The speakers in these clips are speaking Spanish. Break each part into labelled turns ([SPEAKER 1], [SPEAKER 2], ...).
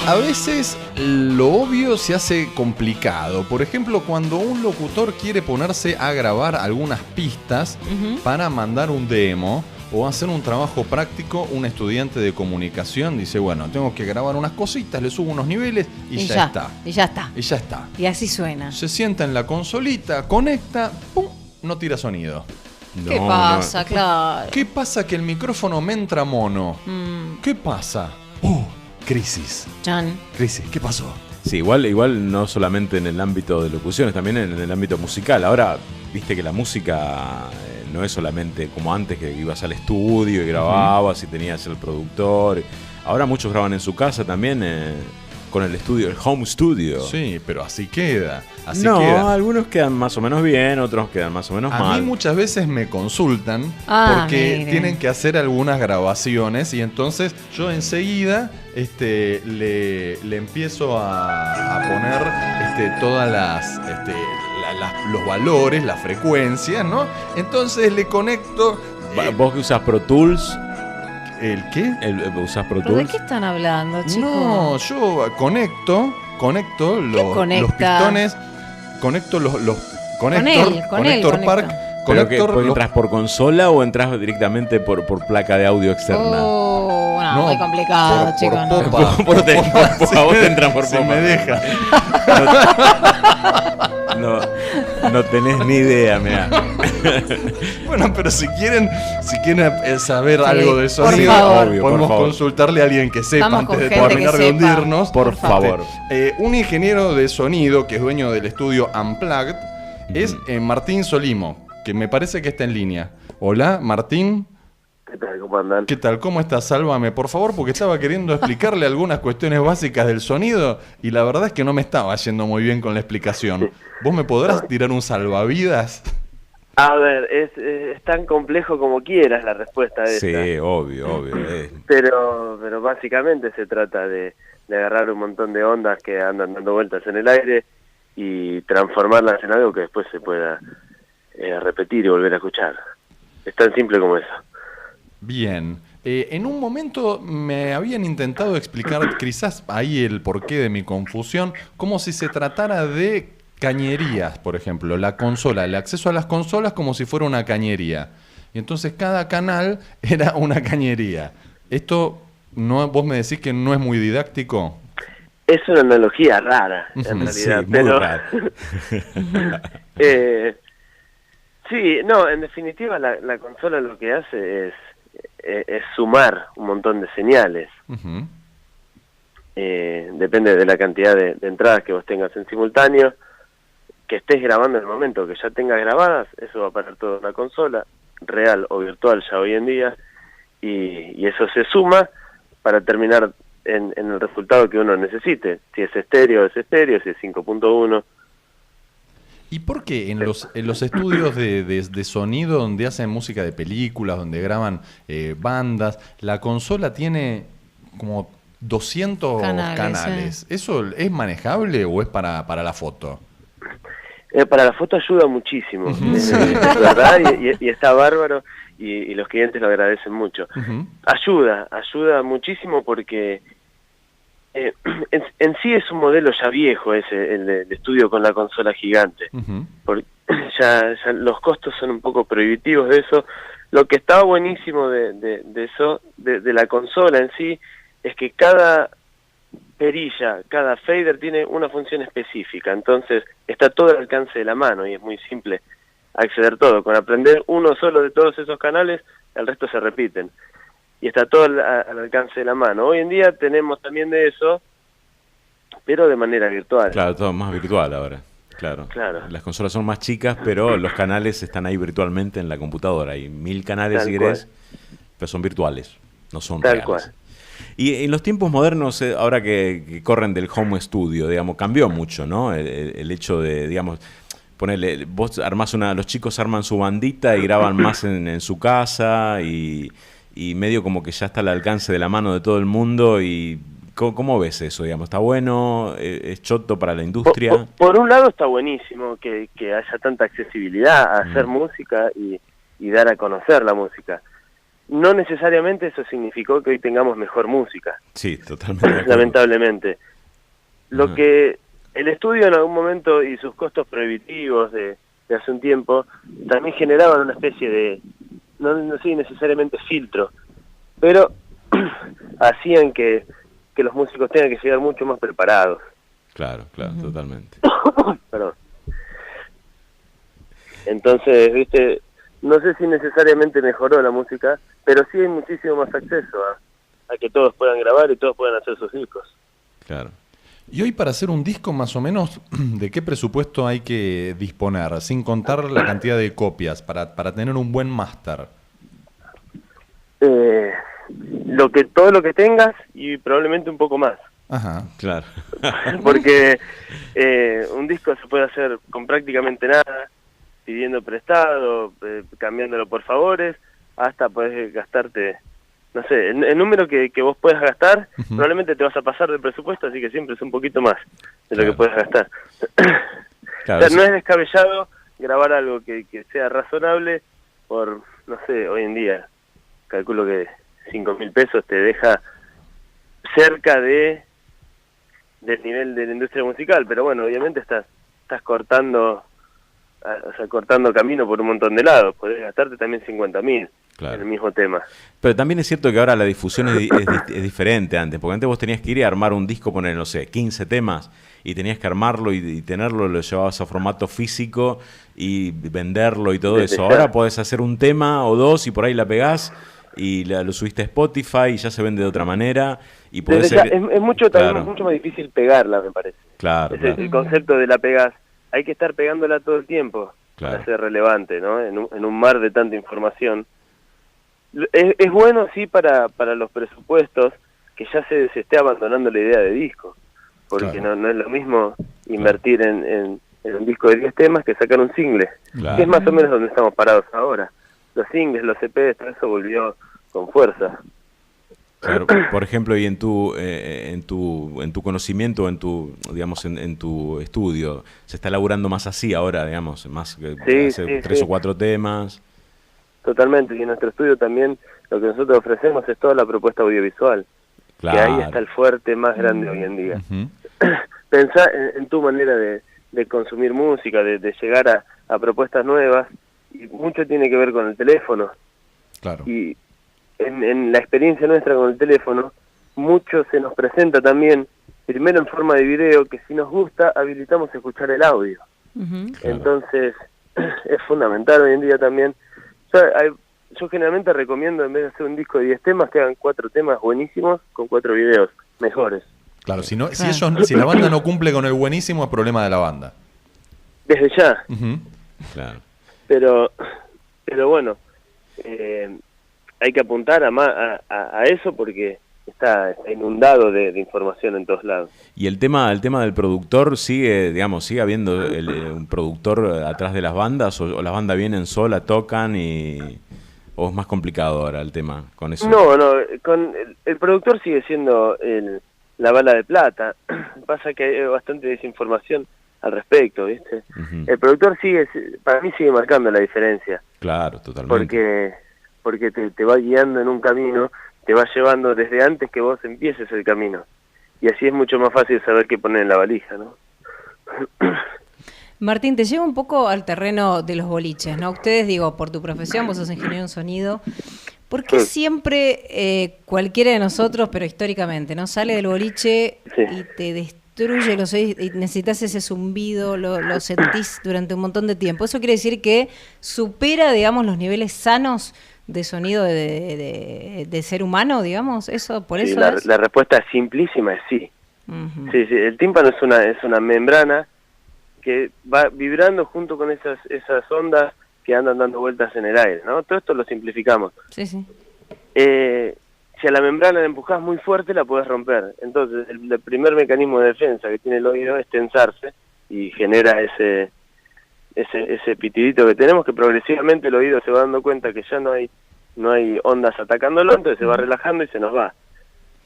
[SPEAKER 1] A veces lo obvio se hace complicado. Por ejemplo, cuando un locutor quiere ponerse a grabar algunas pistas para mandar un demo o hacer un trabajo práctico, un estudiante de comunicación dice, bueno, tengo que grabar unas cositas, le subo unos niveles y ya está.
[SPEAKER 2] Y ya está.
[SPEAKER 1] Y ya está.
[SPEAKER 2] Y así suena.
[SPEAKER 1] Se sienta en la consolita, conecta, ¡pum!, no tira sonido.
[SPEAKER 2] ¿Qué pasa? Claro.
[SPEAKER 1] ¿Qué pasa que el micrófono me entra mono? ¿Qué pasa? Crisis.
[SPEAKER 2] Chan.
[SPEAKER 1] Crisis, ¿qué pasó?
[SPEAKER 3] Sí, igual no solamente en el ámbito de locuciones, también en el ámbito musical. Ahora, viste que la música no es solamente como antes, que ibas al estudio y grababas y tenías el productor. Ahora muchos graban en su casa también, con el estudio, el home studio.
[SPEAKER 1] Sí, pero así queda.
[SPEAKER 3] Algunos quedan más o menos bien, otros quedan más o menos mal.
[SPEAKER 1] A mí muchas veces me consultan porque tienen que hacer algunas grabaciones y entonces yo enseguida le empiezo a poner todas los valores, las frecuencias, ¿no? Entonces le conecto.
[SPEAKER 3] ¿Vos que usas Pro Tools?
[SPEAKER 1] ¿El qué?
[SPEAKER 3] ¿Usás Pro
[SPEAKER 2] ¿De
[SPEAKER 3] Tools?
[SPEAKER 2] qué están hablando, chicos?
[SPEAKER 1] No, yo conecto los pistones, conecto los conector park.
[SPEAKER 3] ¿Pero que entras por consola o entras directamente por placa de audio externa?
[SPEAKER 2] No, muy complicado, chicos.
[SPEAKER 3] A vos te entran por
[SPEAKER 1] si
[SPEAKER 3] popa.
[SPEAKER 1] me deja.
[SPEAKER 3] No tenés ni idea, mirá.
[SPEAKER 1] Bueno, pero si quieren saber algo de sonido, podemos consultarle a alguien que sepa.
[SPEAKER 2] Vamos
[SPEAKER 1] antes de
[SPEAKER 2] gente
[SPEAKER 1] terminar de hundirnos.
[SPEAKER 3] Por favor.
[SPEAKER 1] Un ingeniero de sonido que es dueño del estudio Unplugged es Martín Solimo, que me parece que está en línea. Hola, Martín.
[SPEAKER 4] ¿Qué tal? ¿Cómo andan?
[SPEAKER 1] ¿Qué tal? ¿Cómo estás? Sálvame, por favor, porque estaba queriendo explicarle algunas cuestiones básicas del sonido y la verdad es que no me estaba yendo muy bien con la explicación. ¿Vos me podrás tirar un salvavidas?
[SPEAKER 4] A ver, es tan complejo como quieras la respuesta de esta.
[SPEAKER 3] Sí, obvio.
[SPEAKER 4] Pero básicamente se trata de agarrar un montón de ondas que andan dando vueltas en el aire y transformarlas en algo que después se pueda repetir y volver a escuchar. Es tan simple como eso.
[SPEAKER 1] Bien. En un momento me habían intentado explicar quizás ahí el porqué de mi confusión, como si se tratara de cañerías, por ejemplo, la consola, el acceso a las consolas como si fuera una cañería. Y entonces cada canal era una cañería. Esto, vos me decís que no es muy didáctico.
[SPEAKER 4] Es una analogía rara, en realidad.
[SPEAKER 3] Sí, muy rara.
[SPEAKER 4] Sí, no, en definitiva la consola lo que hace es sumar un montón de señales. Depende de la cantidad de entradas que vos tengas en simultáneo, que estés grabando en el momento que ya tengas grabadas, eso va a parar toda una consola, real o virtual ya hoy en día, y eso se suma para terminar en el resultado que uno necesite. Si es estéreo, si es 5.1.
[SPEAKER 1] ¿Y por qué en los estudios de sonido donde hacen música de películas, donde graban bandas, la consola tiene como 200 canales? ¿Eso es manejable o es para la foto?
[SPEAKER 4] Para la foto ayuda muchísimo, ¿verdad? Y está bárbaro y los clientes lo agradecen mucho. Ayuda muchísimo porque en sí es un modelo ya viejo ese, el de estudio con la consola gigante. Porque ya los costos son un poco prohibitivos de eso. Lo que estaba buenísimo de eso, de la consola en sí, es que cada perilla, cada fader tiene una función específica, entonces está todo al alcance de la mano y es muy simple acceder todo. Con aprender uno solo de todos esos canales, el resto se repiten y está todo al alcance de la mano. Hoy en día tenemos también de eso, pero de manera virtual.
[SPEAKER 3] Claro, todo más virtual ahora. Claro. Las consolas son más chicas, pero los canales están ahí virtualmente en la computadora. Hay 1000 canales, si querés, pero son virtuales, no son reales. Cual. Y en los tiempos modernos, ahora que corren del home studio, digamos, cambió mucho, ¿no? El hecho de, digamos, ponerle, vos armás los chicos arman su bandita y graban más en su casa y medio como que ya está al alcance de la mano de todo el mundo. Y ¿cómo ves eso, digamos? ¿Está bueno? ¿Es choto para la industria?
[SPEAKER 4] Por un lado está buenísimo que haya tanta accesibilidad a hacer música y dar a conocer la música. no necesariamente eso significó que hoy tengamos mejor música.
[SPEAKER 3] Sí, totalmente.
[SPEAKER 4] Lamentablemente. Lo que el estudio en algún momento y sus costos prohibitivos de hace un tiempo también generaban una especie de, no sé necesariamente filtro, pero hacían que los músicos tengan que llegar mucho más preparados.
[SPEAKER 3] Claro, totalmente.
[SPEAKER 4] Perdón. Entonces, viste, no sé si necesariamente mejoró la música, pero sí hay muchísimo más acceso a que todos puedan grabar y todos puedan hacer sus discos.
[SPEAKER 3] Claro.
[SPEAKER 1] Y hoy para hacer un disco, más o menos, ¿de qué presupuesto hay que disponer? Sin contar la cantidad de copias, para tener un buen máster.
[SPEAKER 4] Todo lo que tengas y probablemente un poco más.
[SPEAKER 1] Ajá,
[SPEAKER 3] claro.
[SPEAKER 4] Porque un disco se puede hacer con prácticamente nada, pidiendo prestado, cambiándolo por favores, hasta podés gastarte, no sé, el número que vos puedas gastar, probablemente te vas a pasar del presupuesto, así que siempre es un poquito más de lo que puedes gastar.
[SPEAKER 3] Claro,
[SPEAKER 4] o sea, no es descabellado grabar algo que sea razonable por, no sé, hoy en día, calculo que 5.000 pesos te deja cerca del nivel de la industria musical, pero bueno, obviamente estás cortando camino por un montón de lados, podés gastarte también 50.000 en el mismo tema.
[SPEAKER 3] Pero también es cierto que ahora la difusión es diferente antes, porque antes vos tenías que ir a armar un disco, poner, no sé, 15 temas, y tenías que armarlo y tenerlo, lo llevabas a formato físico y venderlo y todo eso. Ahora podés hacer un tema o dos y por ahí la pegás y lo subiste a Spotify y ya se vende de otra manera. Y podés
[SPEAKER 4] es mucho más difícil pegarla, me parece.
[SPEAKER 3] Claro,
[SPEAKER 4] El concepto de la pegás. Hay que estar pegándola todo el tiempo para ser relevante, ¿no? En un mar de tanta información. Es bueno, sí, para los presupuestos, que ya se esté abandonando la idea de disco, porque no es lo mismo invertir en un disco de 10 temas que sacar un single, que es más o menos donde estamos parados ahora. Los singles, los EPs, todo eso volvió con fuerza.
[SPEAKER 3] Claro, por ejemplo, y en tu conocimiento, en tu estudio, se está elaborando más así ahora, digamos, más que hacer 3 o 4 temas.
[SPEAKER 4] Totalmente, y en nuestro estudio también lo que nosotros ofrecemos es toda la propuesta audiovisual, que ahí está el fuerte más grande hoy en día. Pensá en tu manera de consumir música, de llegar a propuestas nuevas, y mucho tiene que ver con el teléfono.
[SPEAKER 1] Claro.
[SPEAKER 4] Y en la experiencia nuestra con el teléfono, mucho se nos presenta también, primero en forma de video, que si nos gusta, habilitamos escuchar el audio. Entonces, es fundamental hoy en día también. Yo generalmente recomiendo, en vez de hacer un disco de 10 temas, que hagan 4 temas buenísimos con 4 videos mejores.
[SPEAKER 1] Claro, si la banda no cumple con el buenísimo, es problema de la banda.
[SPEAKER 4] Desde ya.
[SPEAKER 3] Claro.
[SPEAKER 4] Pero bueno, hay que apuntar a eso porque está inundado de información en todos lados.
[SPEAKER 3] Y el tema del productor sigue habiendo un productor atrás de las bandas, o las bandas vienen sola, tocan o es más complicado ahora el tema con eso.
[SPEAKER 4] No, con el productor sigue siendo la bala de plata. Pasa que hay bastante desinformación al respecto, ¿viste? El productor para mí sigue marcando la diferencia.
[SPEAKER 3] Claro, totalmente.
[SPEAKER 4] Porque te va guiando en un camino, te va llevando desde antes que vos empieces el camino. Y así es mucho más fácil saber qué poner en la valija, ¿no?
[SPEAKER 2] Martín, te llevo un poco al terreno de los boliches, ¿no? Ustedes, por tu profesión, vos sos ingeniero en sonido. ¿Por qué siempre cualquiera de nosotros, pero históricamente, ¿no? Sale del boliche y te destruye los oídos y necesitas ese zumbido, lo sentís durante un montón de tiempo? ¿Eso quiere decir que supera, los niveles sanos de sonido de ser humano, digamos? ¿Por eso es?
[SPEAKER 4] La respuesta simplísima es sí. Sí, el tímpano es una membrana que va vibrando junto con esas ondas que andan dando vueltas en el aire, ¿no? Todo esto lo simplificamos.
[SPEAKER 2] Sí.
[SPEAKER 4] Si a la membrana la empujás muy fuerte, la podés romper. Entonces, el primer mecanismo de defensa que tiene el oído es tensarse y genera ese pitidito que tenemos, que progresivamente el oído se va dando cuenta que ya no hay ondas atacándolo, entonces se va relajando y se nos va.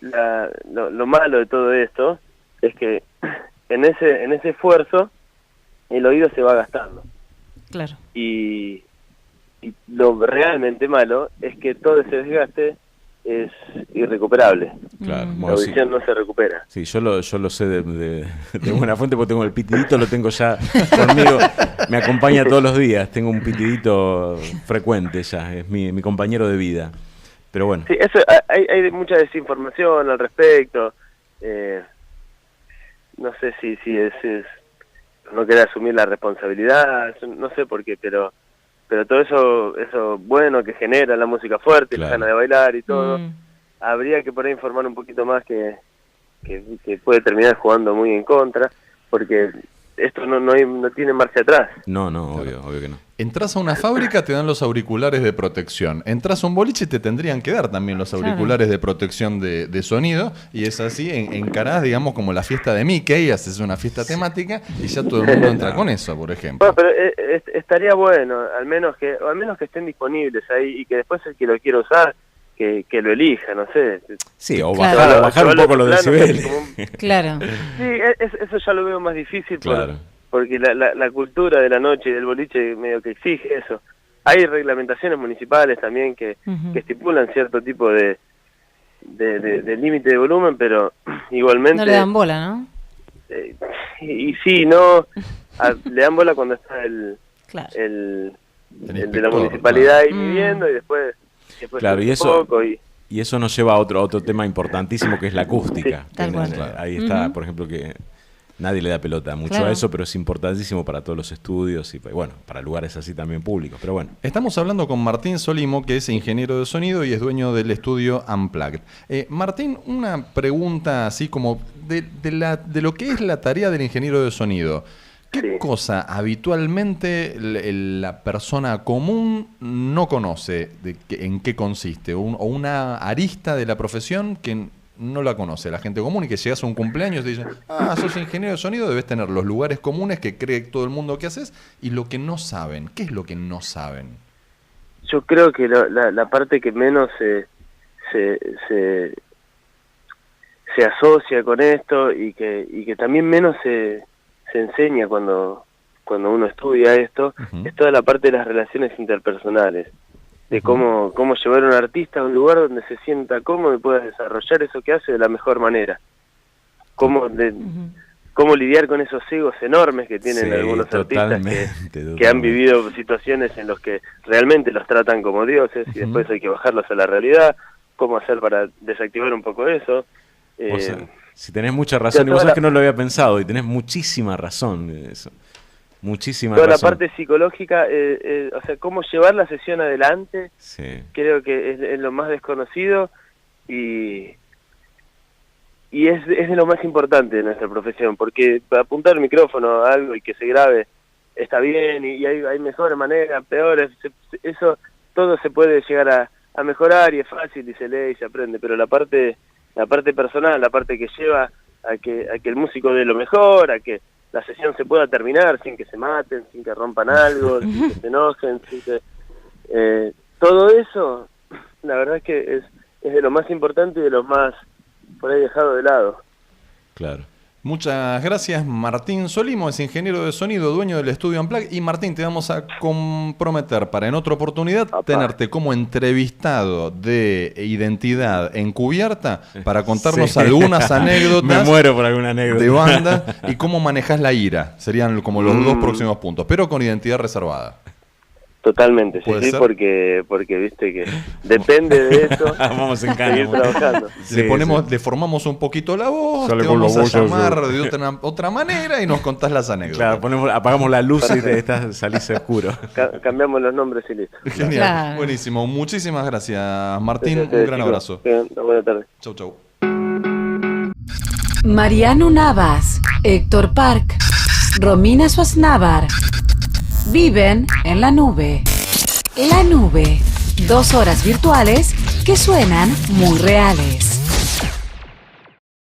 [SPEAKER 4] Lo malo de todo esto es que en ese esfuerzo el oído se va gastando.
[SPEAKER 2] Claro.
[SPEAKER 4] Y Y lo realmente malo es que todo ese desgaste es irrecuperable.
[SPEAKER 3] Claro,
[SPEAKER 4] la audición no se recupera.
[SPEAKER 3] Sí, yo lo sé de buena fuente porque tengo el pitidito, lo tengo ya conmigo, me acompaña todos los días, tengo un pitidito frecuente ya, es mi compañero de vida. Pero bueno.
[SPEAKER 4] Sí, eso, hay mucha desinformación al respecto. No sé si es no querer asumir la responsabilidad, no sé por qué, pero todo eso bueno que genera la música fuerte, la ganas de bailar y todo, habría que por ahí informar un poquito más que puede terminar jugando muy en contra, porque esto no tiene marcha atrás.
[SPEAKER 3] No, obvio que no.
[SPEAKER 1] Entras a una fábrica, te dan los auriculares de protección. Entras a un boliche, te tendrían que dar también los auriculares de protección de sonido. Y es así, encarás, digamos, como la fiesta de Mickey, haces una fiesta temática y ya todo el mundo entra con eso, por ejemplo.
[SPEAKER 4] Bueno, pero estaría bueno, al menos que estén disponibles ahí y que después el que lo quiera usar, que lo elija, no sé.
[SPEAKER 3] Sí, o bajar un poco los decibeles.
[SPEAKER 2] Claro.
[SPEAKER 4] Sí, eso ya lo veo más difícil. Claro. Porque la cultura de la noche y del boliche medio que exige eso. Hay reglamentaciones municipales también que estipulan cierto tipo de límite de volumen, pero igualmente...
[SPEAKER 2] No le dan bola, ¿no?
[SPEAKER 4] Y sí, no... le dan bola cuando está el de la municipalidad ahí viviendo y después
[SPEAKER 3] claro, y eso... Y eso nos lleva a otro tema importantísimo que es la acústica.
[SPEAKER 2] Sí, tal cual.
[SPEAKER 3] Ahí está, por ejemplo, que... Nadie le da pelota mucho a eso, pero es importantísimo para todos los estudios y bueno, para lugares así también públicos, pero bueno.
[SPEAKER 1] Estamos hablando con Martín Solimo, que es ingeniero de sonido y es dueño del estudio Unplugged. Martín, una pregunta así como de lo que es la tarea del ingeniero de sonido. ¿Qué cosa habitualmente la persona común no conoce en qué consiste? O una arista de la profesión que no la conoce la gente común y que llegas a un cumpleaños y te dicen, sos ingeniero de sonido, debes tener los lugares comunes que cree todo el mundo que haces y lo que no saben. ¿Qué es lo que no saben?
[SPEAKER 4] Yo creo que la parte que menos se asocia con esto y que también menos se enseña cuando uno estudia esto, es toda la parte de las relaciones interpersonales. De cómo llevar a un artista a un lugar donde se sienta cómodo y pueda desarrollar eso que hace de la mejor manera. Cómo lidiar con esos egos enormes que tienen algunos artistas que han vivido situaciones en los que realmente los tratan como dioses y después hay que bajarlos a la realidad. Cómo hacer para desactivar un poco eso.
[SPEAKER 3] O sea, si tenés mucha razón, y vos sabés que no lo había pensado, y tenés muchísima razón en eso. Toda
[SPEAKER 4] la parte psicológica, o sea, cómo llevar la sesión adelante, creo que es lo más desconocido y es de lo más importante de nuestra profesión, porque apuntar el micrófono a algo y que se grabe está bien y hay mejores maneras, peores, eso todo se puede llegar a mejorar y es fácil y se lee y se aprende, pero la parte personal, la parte que lleva a que el músico dé lo mejor, a que la sesión se pueda terminar sin que se maten, sin que rompan algo, sin que se enojen, sin que... todo eso, la verdad es que es de lo más importante y de lo más por ahí dejado de lado.
[SPEAKER 1] Claro. Muchas gracias, Martín Solimo, es ingeniero de sonido, dueño del estudio Unplugged. Y Martín, te vamos a comprometer para en otra oportunidad tenerte como entrevistado de Identidad Encubierta para contarnos algunas anécdotas.
[SPEAKER 3] Me muero por alguna anécdota.
[SPEAKER 1] De banda y cómo manejas la ira. Serían como los dos próximos puntos, pero con identidad reservada.
[SPEAKER 4] Totalmente, sí, porque viste que depende de eso.
[SPEAKER 3] Vamos en seguir
[SPEAKER 4] trabajando.
[SPEAKER 1] Le formamos un poquito la voz, te vamos a llamar de otra manera y nos contás las anécdotas.
[SPEAKER 3] Claro, apagamos la luz y salís oscuro.
[SPEAKER 4] Cambiamos los nombres y listo.
[SPEAKER 1] Genial, claro. Buenísimo. Muchísimas gracias, Martín. Un gran abrazo.
[SPEAKER 4] Buenas tardes.
[SPEAKER 1] Chau.
[SPEAKER 5] Mariano Navas, Héctor Park, Romina Sosnávar. Viven en la nube. La nube. 2 horas virtuales que suenan muy reales.